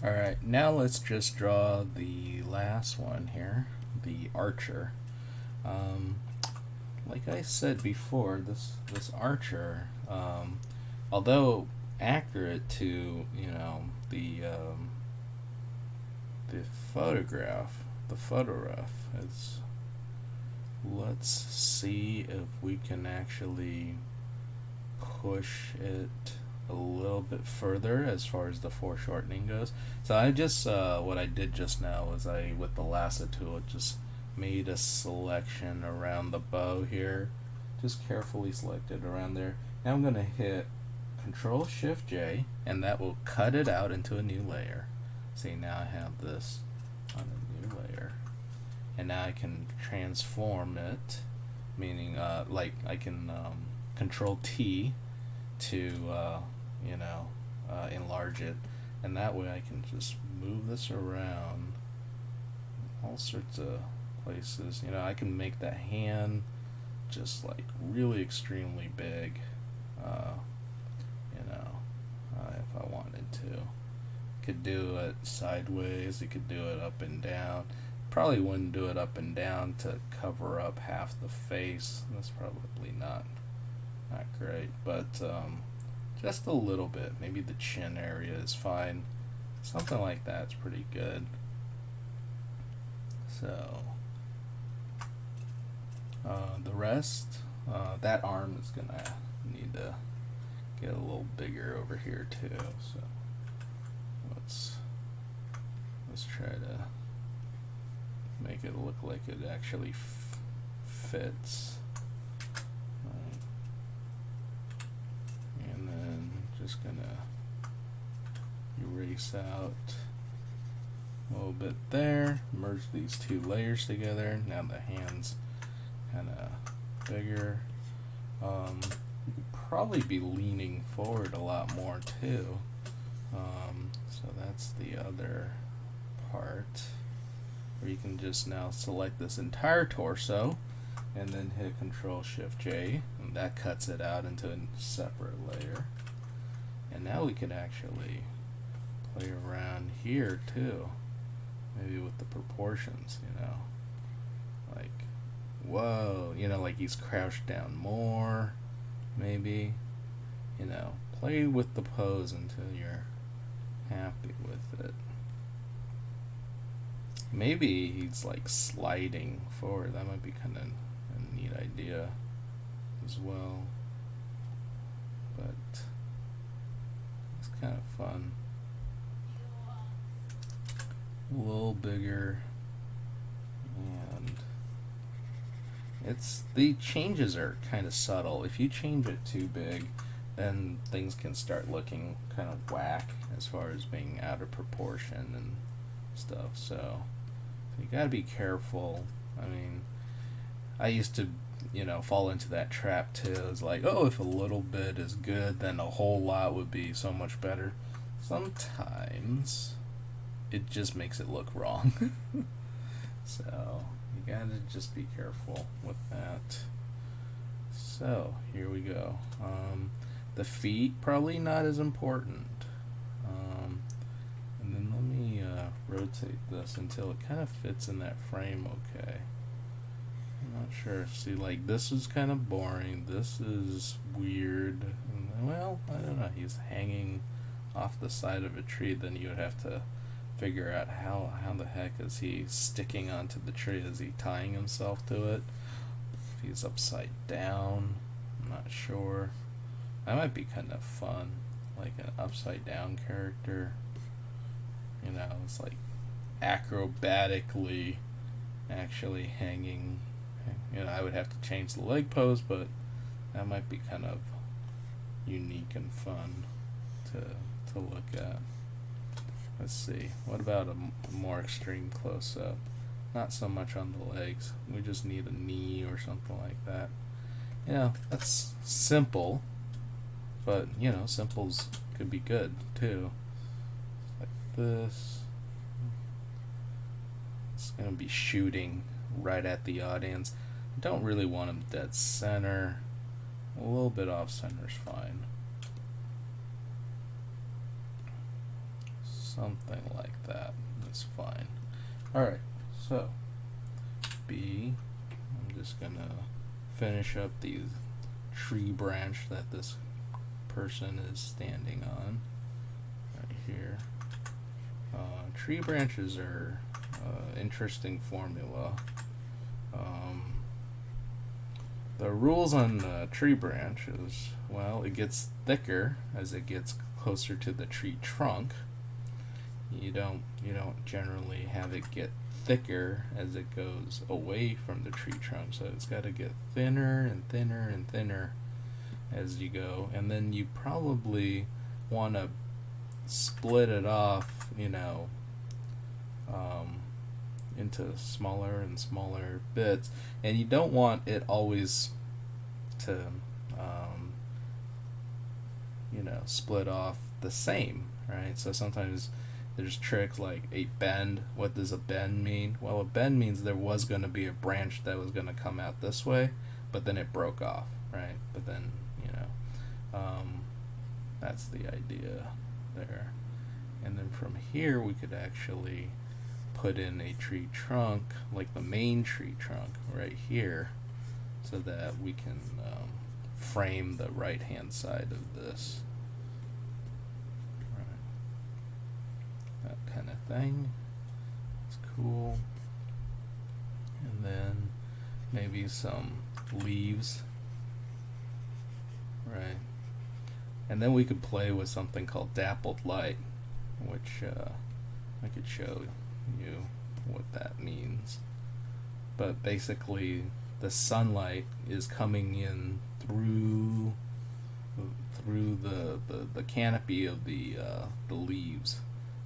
Alright, now let's just draw the last one here, the archer. Um, like I said before, this archer, although accurate to the photograph, the photograph, it's let's see if we can actually push it a little bit further as far as the foreshortening goes. So I just what I did just now was I with the lasso tool just made a selection around the bow here, just carefully selected around there. Now I'm gonna hit Control Shift J, and that will cut it out into a new layer. See, now I have this on a new layer, and now I can transform it, meaning like I can Control T to enlarge it, and that way I can just move this around all sorts of places. I can make that hand just like really extremely big, uh, if I wanted to. Could do it sideways, you could do it up and down. Probably wouldn't do it up and down to cover up half the face. That's probably not great, but just a little bit. Maybe the chin area is fine. Something like that's pretty good. So the rest, that arm is gonna need to get a little bigger over here too. So let's try to make it look like it actually fits. Right. And then just gonna erase out a little bit there, merge these two layers together. Now the hand's kind of bigger. You could probably be leaning forward a lot more too. So that's the other part where you can just now select this entire torso and then hit Control Shift J, and that cuts it out into a separate layer. And now we can actually play around here too, maybe with the proportions, like whoa, like he's crouched down more, maybe, play with the pose until you're happy with it. Maybe he's like sliding forward. That might be kind of a neat idea as well. But it's kind of fun. A little bigger, and the changes are kind of subtle. If you change it too big, then things can start looking kind of whack as far as being out of proportion and stuff. So you gotta be careful. I mean, I used to, fall into that trap too. It's like, oh, if a little bit is good, then a whole lot would be so much better. Sometimes it just makes it look wrong. So you gotta just be careful with that. So here we go. The feet probably not as important. And then let me rotate this until it kind of fits in that frame. Okay. I'm not sure. See, like this is kind of boring. This is weird. Well, I don't know. He's hanging off the side of a tree. Then you would have to figure out how the heck is he sticking onto the tree? Is he tying himself to it? If he's upside down, I'm not sure. That might be kind of fun, like an upside down character. It's like acrobatically actually hanging. I would have to change the leg pose, but that might be kind of unique and fun to look at. Let's see. What about a more extreme close up? Not so much on the legs. We just need a knee or something like that. That's simple, but simples could be good too. Like this. It's gonna be shooting right at the audience. I don't really want him dead center. A little bit off center is fine. something like that. That's fine. Alright, so B, I'm just gonna finish up the tree branch that this person is standing on right here. Tree branches are interesting formula. The rules on the tree branch is, well, it gets thicker as it gets closer to the tree trunk. You don't generally have it get thicker as it goes away from the tree trunk, so it's got to get thinner and thinner and thinner as you go, and then you probably want to split it off, into smaller and smaller bits, and you don't want it always to split off the same, right? So sometimes there's tricks like a bend. What does a bend mean? Well, a bend means there was going to be a branch that was going to come out this way, but then it broke off, right? But then that's the idea there. And then from here we could actually put in a tree trunk, like the main tree trunk right here, so that we can frame the right hand side of this. Right. That kind of thing. It's cool. And then maybe some leaves. Right. And then we could play with something called dappled light, which I could show you what that means. But basically the sunlight is coming in through the canopy of the leaves,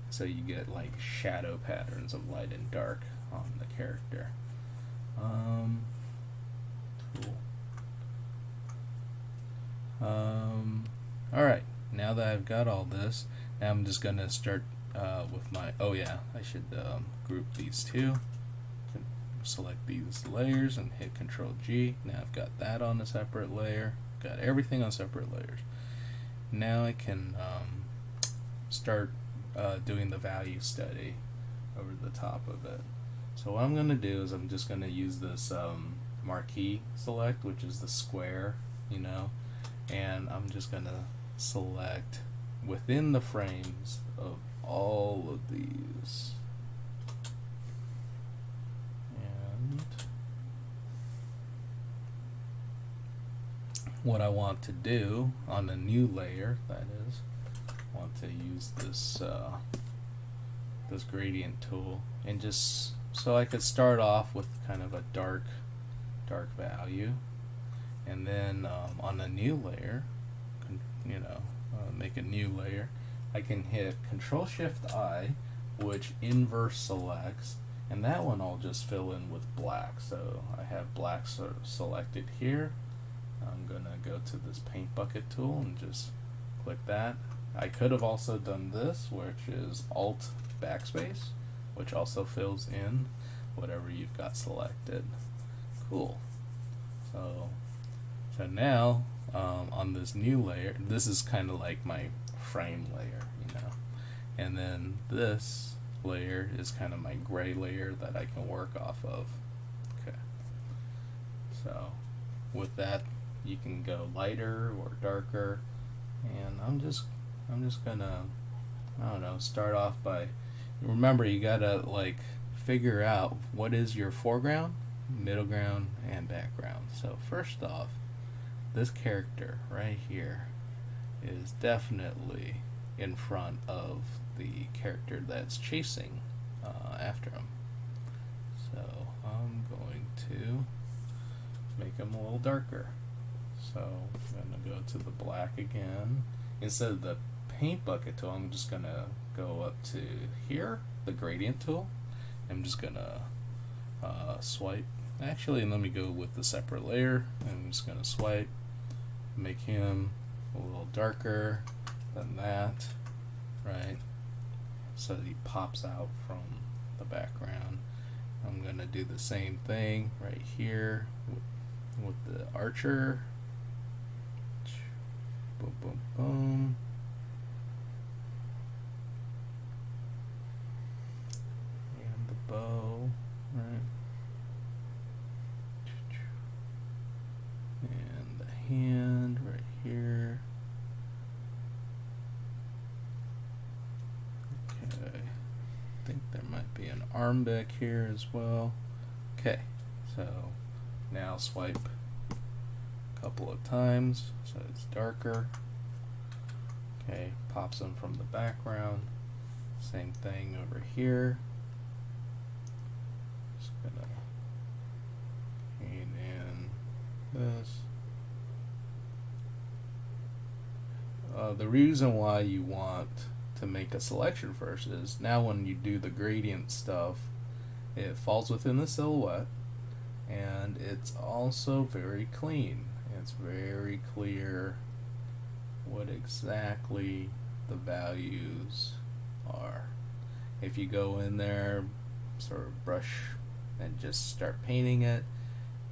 so you get like shadow patterns of light and dark on the character. Cool. Alright, now that I've got all this, now I'm just gonna start with my, I should group these two. Select these layers and hit Control G. Now I've got that on a separate layer. Got everything on separate layers. Now I can start doing the value study over the top of it. So what I'm going to do is I'm just going to use this marquee select, which is the square, and I'm just going to select within the frames of all of these. What I want to do on a new layer, that is, I want to use this this gradient tool, and just so I could start off with kind of a dark value, and then on a new layer, make a new layer, I can hit Control Shift I, which inverse selects, and that one I'll just fill in with black. So I have black selected here. I'm gonna go to this paint bucket tool and just click that. I could have also done this, which is Alt backspace, which also fills in whatever you've got selected. Cool. So now on this new layer, this is kind of like my frame layer, and then this layer is kind of my gray layer that I can work off of. Okay. So with that, you can go lighter or darker, and I'm just gonna, I don't know, start off by, remember, you gotta like figure out what is your foreground, middle ground, and background. So first off, this character right here is definitely in front of the character that's chasing after him. So I'm going to make him a little darker. So I'm going to go to the black again. Instead of the paint bucket tool, I'm just going to go up to here, the gradient tool. I'm just going to swipe. Actually, let me go with the separate layer. I'm just going to swipe, make him a little darker than that, right? So that he pops out from the background. I'm going to do the same thing right here with the archer. Boom, boom, boom. think there might be an arm back here as well. Okay, so now swipe a couple of times so it's darker. Okay, pops them from the background. Same thing over here. Just gonna paint in this. The reason why you want to make a selection first is now when you do the gradient stuff, it falls within the silhouette, and it's also very clean. It's very clear what exactly the values are. If you go in there, sort of brush and just start painting it,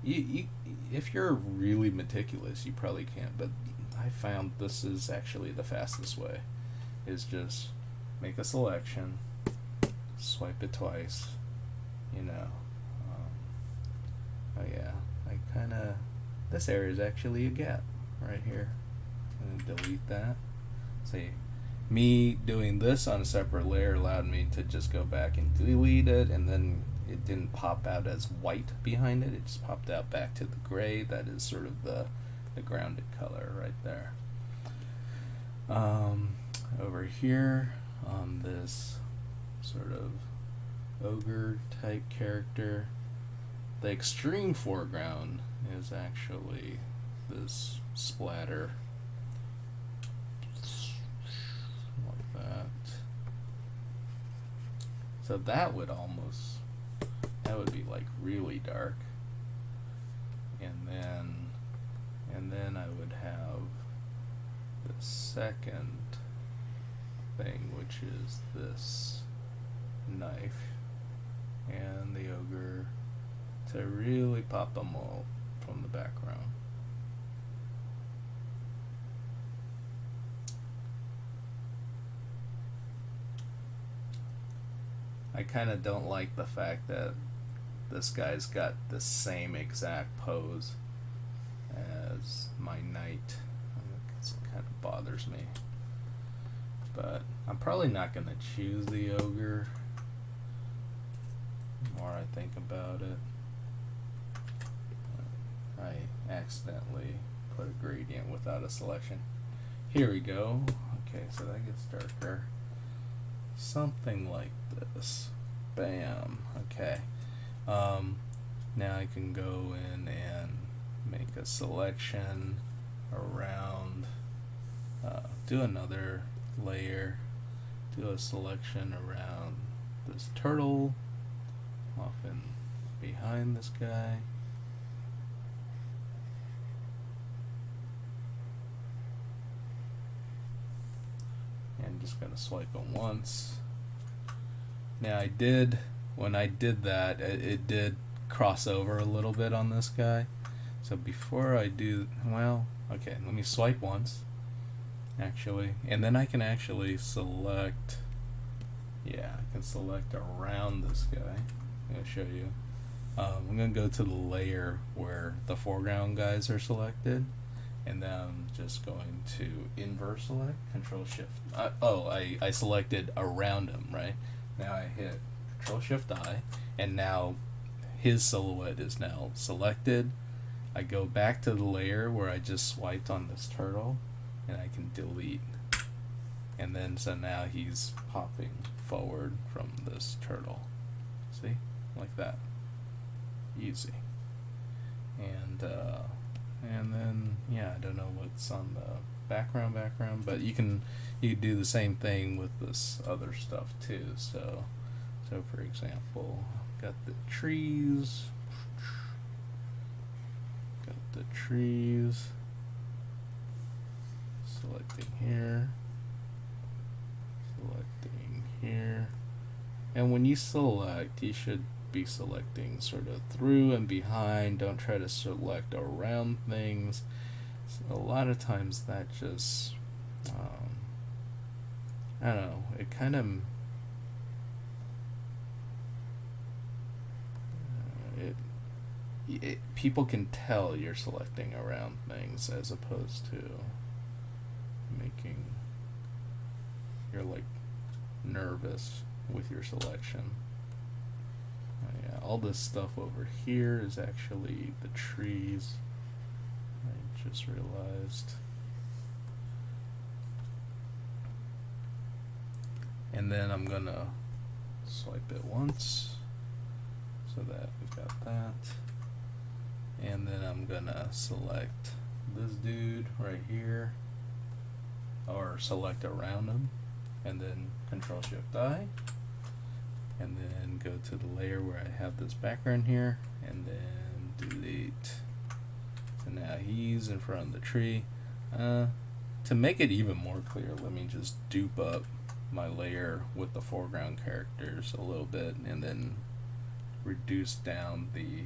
if you're really meticulous, you probably can't, but I found this is actually the fastest way, is just make a selection, swipe it twice, you know. Oh yeah, this area is actually a gap right here. I'm gonna delete that. See, me doing this on a separate layer allowed me to just go back and delete it, and then it didn't pop out as white behind it. It just popped out back to the gray. That is sort of the grounded color right there. Over here on this sort of ogre type character, the extreme foreground is actually this splatter like that. So that would be like really dark, and then I would have the second thing, which is this knife and the ogre, to really pop them all from the background. I kind of don't like the fact that this guy's got the same exact pose as my knight. It kind of bothers me. But I'm probably not going to choose the ogre the more I think about it. I accidentally put a gradient without a selection. Here we go. Okay, so that gets darker. Something like this. Bam. Okay. Now I can go in and make a selection around, do another layer, do a selection around this turtle, often behind this guy. And just gonna swipe them once. Now when I did that, it did cross over a little bit on this guy. So before I do, okay, let me swipe once, actually, and then I can actually select, I can select around this guy. I'm going to show you. I'm going to go to the layer where the foreground guys are selected, and then I'm just going to inverse select, Control Shift. I selected around him, right? Now I hit Control Shift I, and now his silhouette is now selected. I go back to the layer where I just swiped on this turtle, and I can delete. And then so now he's popping forward from this turtle. See? Like that. Easy. And then I don't know what's on the background, but you can do the same thing with this other stuff too. So for example, got the trees. Selecting here. And when you select, you should be selecting sort of through and behind. Don't try to select around things. So a lot of times that just, I don't know, it kind of, people can tell you're selecting around things as opposed to making, you're like nervous with your selection. Yeah, all this stuff over here is actually the trees. I just realized. And then I'm gonna swipe it once so that we've got that. And then I'm gonna select this dude right here, or select around him, and then Control Shift I, and then go to the layer where I have this background here, and then delete. So now he's in front of the tree. To make it even more clear, let me just dupe up my layer with the foreground characters a little bit, and then reduce down the,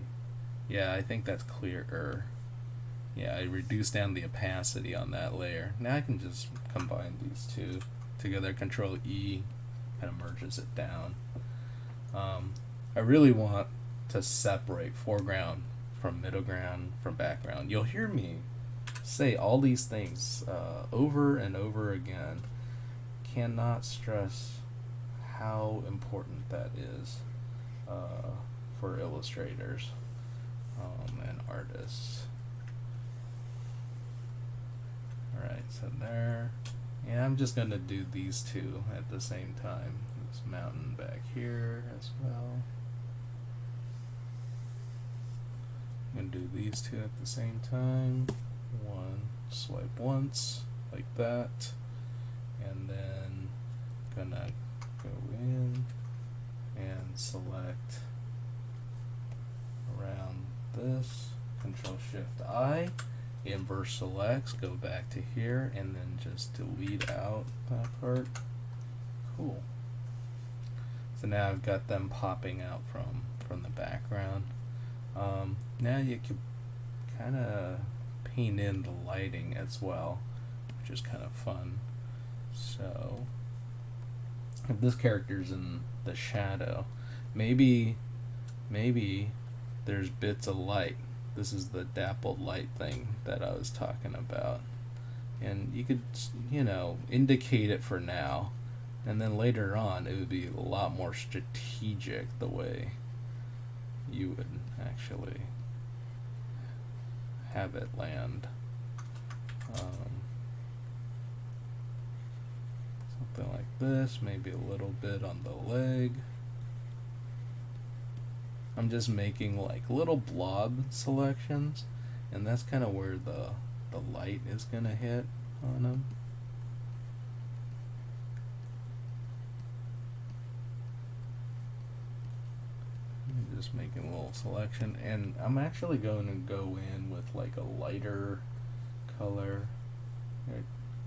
yeah, I think that's clearer. Yeah, I reduced down the opacity on that layer. Now I can just combine these two together. Control E kind of merges it down. I really want to separate foreground from middle ground from background. You'll hear me say all these things over and over again. Cannot stress how important that is for illustrators and artists. Alright, so there. Yeah, I'm just going to do these two at the same time. This mountain back here as well. I'm going to do these two at the same time. One, swipe once, like that. And then gonna go in and select around this. Control Shift I. Inverse selects, go back to here, and then just delete out that part. Cool. So now I've got them popping out from the background. Now you can kind of paint in the lighting as well, which is kind of fun. So if this character's in the shadow, maybe there's bits of light. This is the dappled light thing that I was talking about. And you could, indicate it for now. And then later on, it would be a lot more strategic the way you would actually have it land. Something like this, maybe a little bit on the leg. I'm just making like little blob selections, and that's kind of where the light is gonna hit on them. I'm just making a little selection, and I'm actually going to go in with like a lighter color. I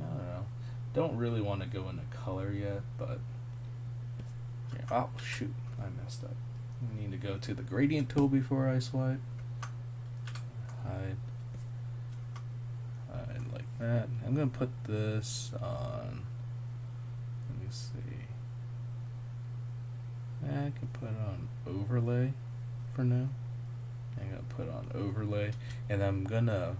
don't know. Don't really want to go into color yet, but yeah. Oh shoot, I messed up. I need to go to the gradient tool before I swipe. Hide like that. I'm going to put this on, let me see. I can put it on overlay for now. I'm going to put on overlay, and I'm gonna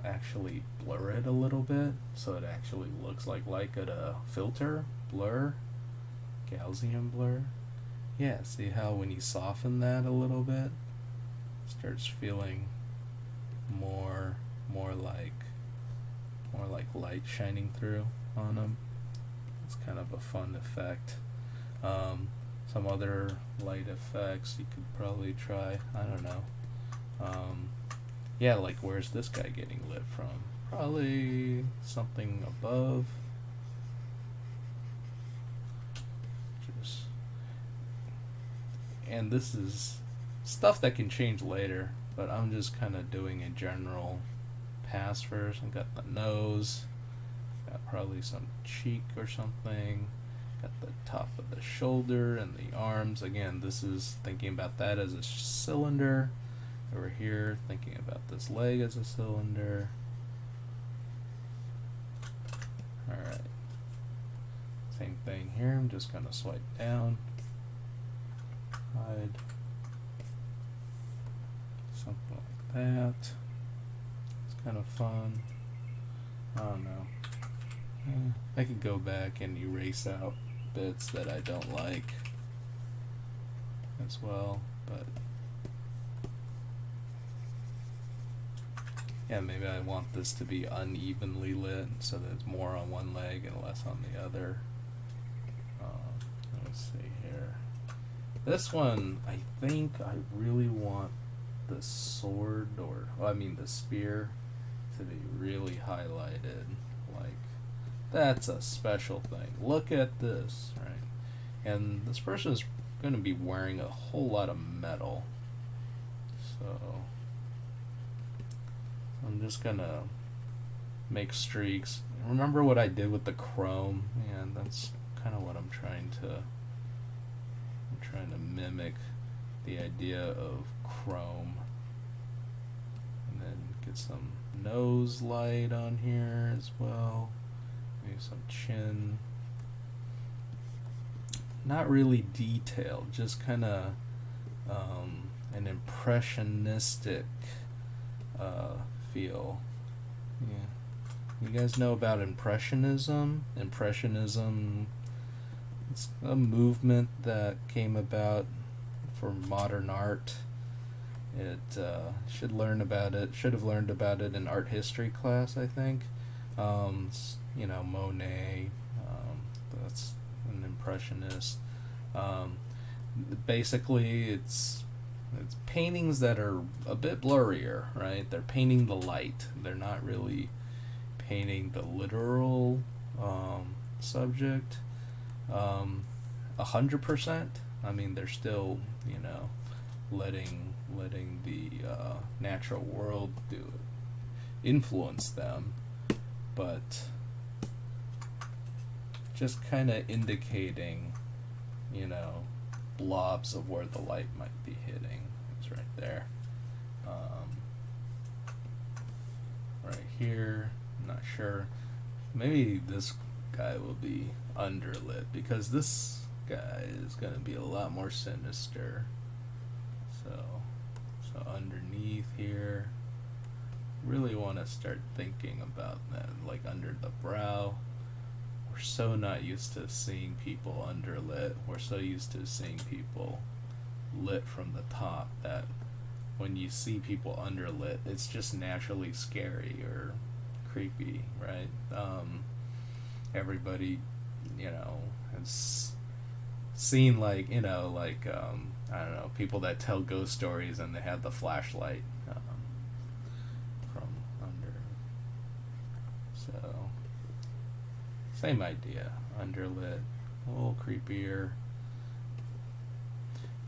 actually blur it a little bit so it actually looks like a filter, blur, Gaussian blur. Yeah, see how when you soften that a little bit, it starts feeling more like light shining through on them. It's kind of a fun effect. Some other light effects you could probably try. I don't know. Yeah, like where's this guy getting lit from? Probably something above. And this is stuff that can change later, but I'm just kind of doing a general pass first. I've got the nose, got probably some cheek or something, got the top of the shoulder and the arms. Again, this is thinking about that as a cylinder. Over here, thinking about this leg as a cylinder. Alright. Same thing here. I'm just going to swipe down. Hide. Something like that. It's kind of fun. I don't know. I could go back and erase out bits that I don't like as well, but yeah, maybe I want this to be unevenly lit so that it's more on one leg and less on the other. Let's see here. This one, I think I really want the sword, or well, I mean the spear, to be really highlighted. Like, that's a special thing. Look at this, right? And this person is going to be wearing a whole lot of metal. So I'm just going to make streaks. Remember what I did with the chrome? And that's kind of what I'm trying to mimic, the idea of chrome. And then get some nose light on here as well. Maybe some chin. Not really detailed, just kind of an impressionistic feel. Yeah. You guys know about Impressionism? Impressionism, it's a movement that came about for modern art. It should have learned about it in art history class, I think. Monet, that's an impressionist. Basically, it's paintings that are a bit blurrier, right? They're painting the light. They're not really painting the literal subject 100%. I mean, they're still, letting the natural world influence them, but just kind of indicating, blobs of where the light might be hitting. It's right there. Right here, I'm not sure. Maybe this guy will be underlit, because this guy is going to be a lot more sinister. So underneath here, really want to start thinking about that, like under the brow. We're so not used to seeing people underlit. We're so used to seeing people lit from the top that when you see people underlit, it's just naturally scary or creepy, right? Everybody, has seen I don't know, people that tell ghost stories and they have the flashlight from under. So same idea, underlit, a little creepier.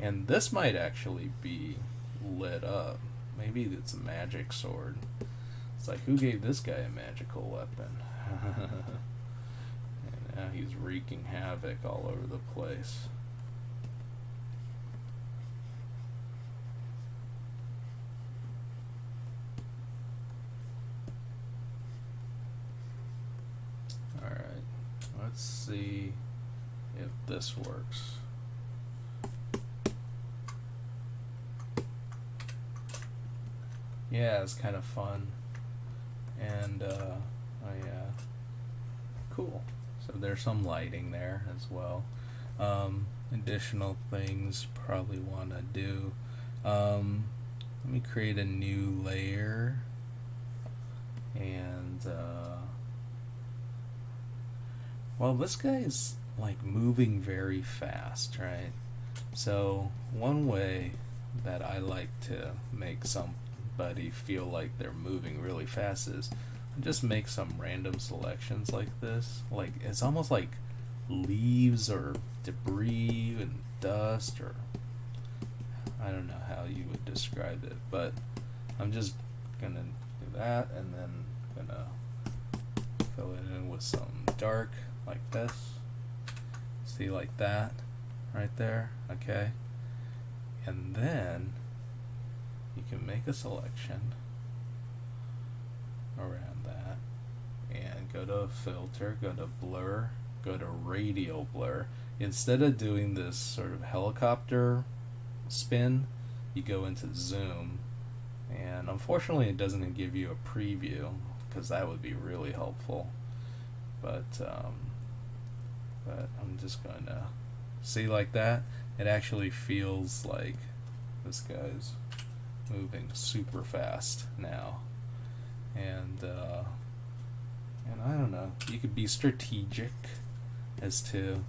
And this might actually be lit up. Maybe it's a magic sword. It's like, who gave this guy a magical weapon? And now he's wreaking havoc all over the place. Alright, let's see if this works. Yeah, it's kind of fun. And, oh yeah, cool. So there's some lighting there as well. Additional things probably want to do. Let me create a new layer. And, well, this guy's like moving very fast, right? So one way that I like to make somebody feel like they're moving really fast is just make some random selections like this. Like, it's almost like leaves or debris and dust, or I don't know how you would describe it, but I'm just gonna do that, and then gonna fill it in with some dark like this. See, like that right there. Okay, and then you can make a selection around that and go to filter, go to blur, go to radial blur. Instead of doing this sort of helicopter spin, you go into zoom, and unfortunately it doesn't give you a preview, because that would be really helpful. But but I'm just going to see like that. It actually feels like this guy's moving super fast now, and I don't know. You could be strategic as to,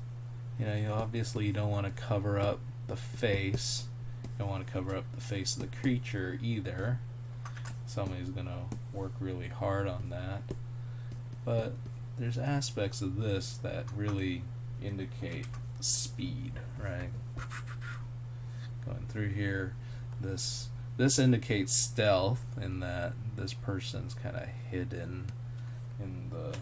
you obviously you don't want to cover up the face. You don't want to cover up the face of the creature either. Somebody's gonna work really hard on that. But there's aspects of this that really indicate speed, right? Going through here, this indicates stealth in that this person's kind of hidden in the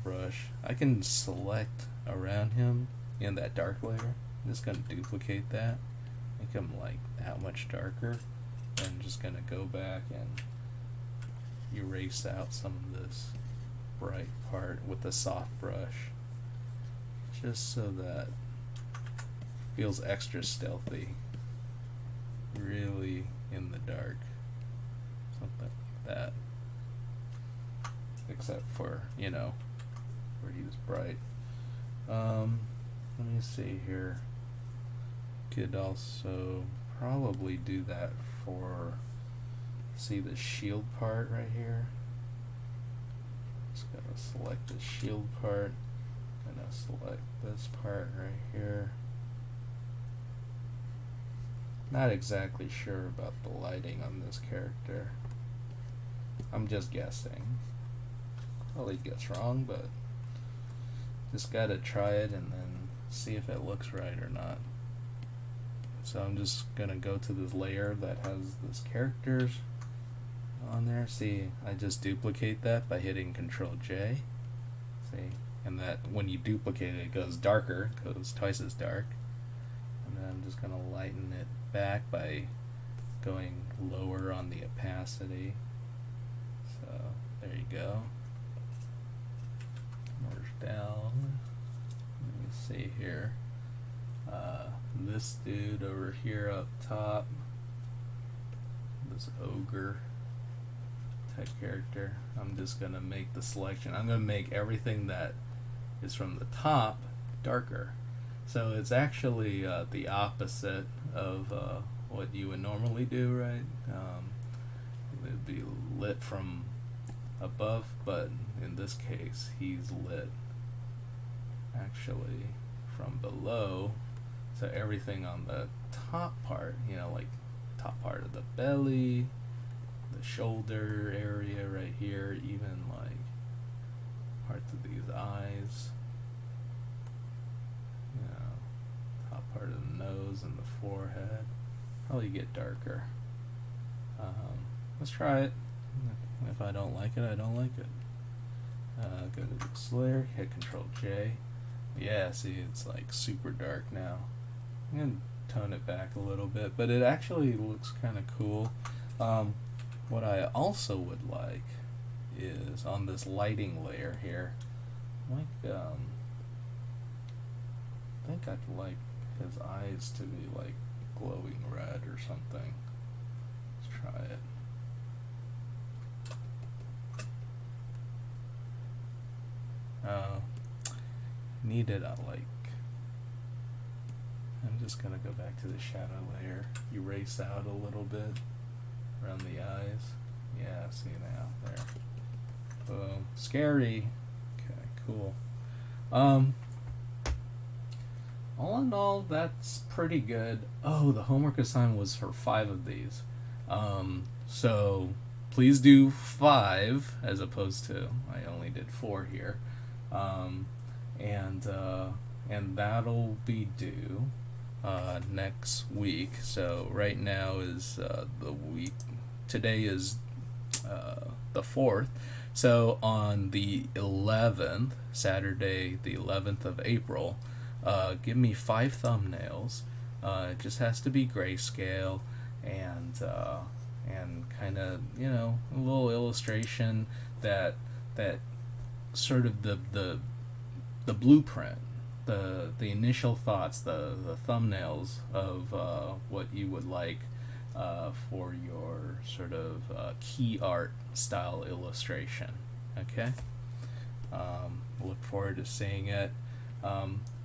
brush. I can select around him in that dark layer. I'm just gonna duplicate that, make him like that much darker, and just gonna go back and erase out some of this bright part with the soft brush, just so that it feels extra stealthy, really in the dark, something like that, except for where he was bright. Let me see here. Could also probably do that for, see the shield part right here. Just gonna select the shield part, gonna select this part right here. Not exactly sure about the lighting on this character. I'm just guessing. Probably guess wrong, but just gotta try it and then see if it looks right or not. So I'm just gonna go to this layer that has this characters on there. See, I just duplicate that by hitting Control J. See, and that when you duplicate it, it goes darker, goes twice as dark. And then I'm just gonna lighten it back by going lower on the opacity. So there you go. Merge down. Let me see here. This dude over here up top, this ogre type character, I'm just gonna make the selection. I'm gonna make everything that is from the top darker. So it's actually the opposite of what you would normally do, right? It would be lit from above, but in this case, he's lit actually from below. So everything on the top part, like top part of the belly, the shoulder area right here, even like parts of these eyes, top part of the nose and the forehead, probably get darker. Let's try it. If I don't like it, I don't like it. Go to this layer, hit Control J. Yeah, see, it's like super dark now. I'm going to tone it back a little bit, but it actually looks kind of cool. What I also would like is on this lighting layer here, I think I'd like his eyes to be like glowing red or something. Let's try it. Needed a I'm just gonna go back to the shadow layer, erase out a little bit around the eyes. Yeah, see now, there. Boom. Scary. Okay, cool. All in all, that's pretty good. Oh, the homework assignment was for 5 of these. So please do 5 as opposed to, I only did 4 here. And that'll be due next week. So right now is the week. Today is the 4th. So on the 11th, Saturday, the 11th of April, give me 5 thumbnails. It just has to be grayscale and kind of a little illustration that sort of the blueprint, the initial thoughts, the thumbnails of what you would like for your sort of key art style illustration. Okay. Look forward to seeing it.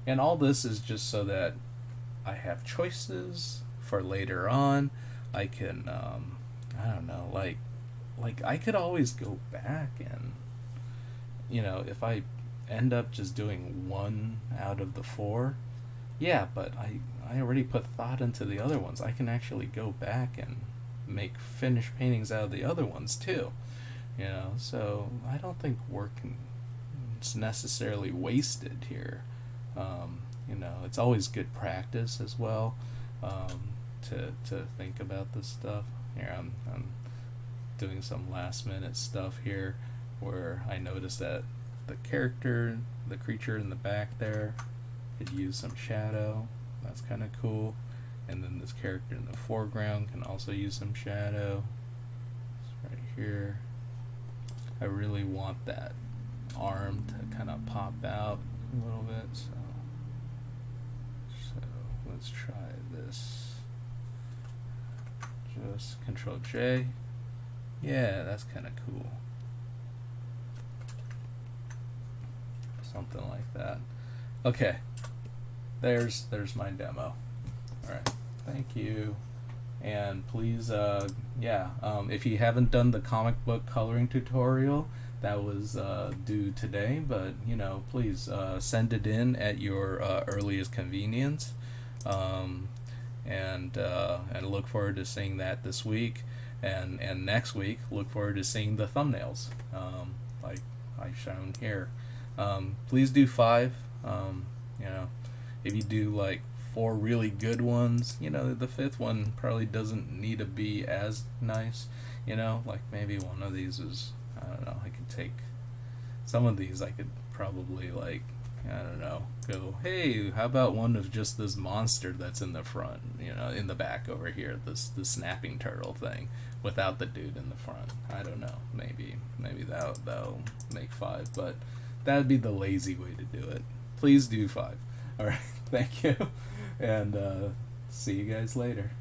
And all this is just so that I have choices for later on. I can, I don't know, like I could always go back and, if I end up just doing one out of the four, yeah, but I already put thought into the other ones. I can actually go back and make finished paintings out of the other ones too. So I don't think work is necessarily wasted here. It's always good practice as well, to think about this stuff. Here, I'm doing some last minute stuff here where I noticed that the creature in the back there could use some shadow. That's kind of cool. And then this character in the foreground can also use some shadow. It's right here. I really want that arm to kind of pop out a little bit, so let's try this. Just Control J. Yeah, that's kind of cool. Something like that. Okay, there's my demo. All right, thank you. And please, if you haven't done the comic book coloring tutorial, that was due today, but please send it in at your earliest convenience, and look forward to seeing that this week, and next week look forward to seeing the thumbnails, like I've shown here. Please do 5. If you do like 4 really good ones, the 5th one probably doesn't need to be as nice. Like maybe one of these is, I don't know, I could take some of these, I could probably, like, I don't know, go, hey, how about one of just this monster that's in the front, in the back over here, the snapping turtle thing, without the dude in the front. I don't know, maybe that'll make 5, but that'd be the lazy way to do it. Please do 5. All right, thank you, and see you guys later.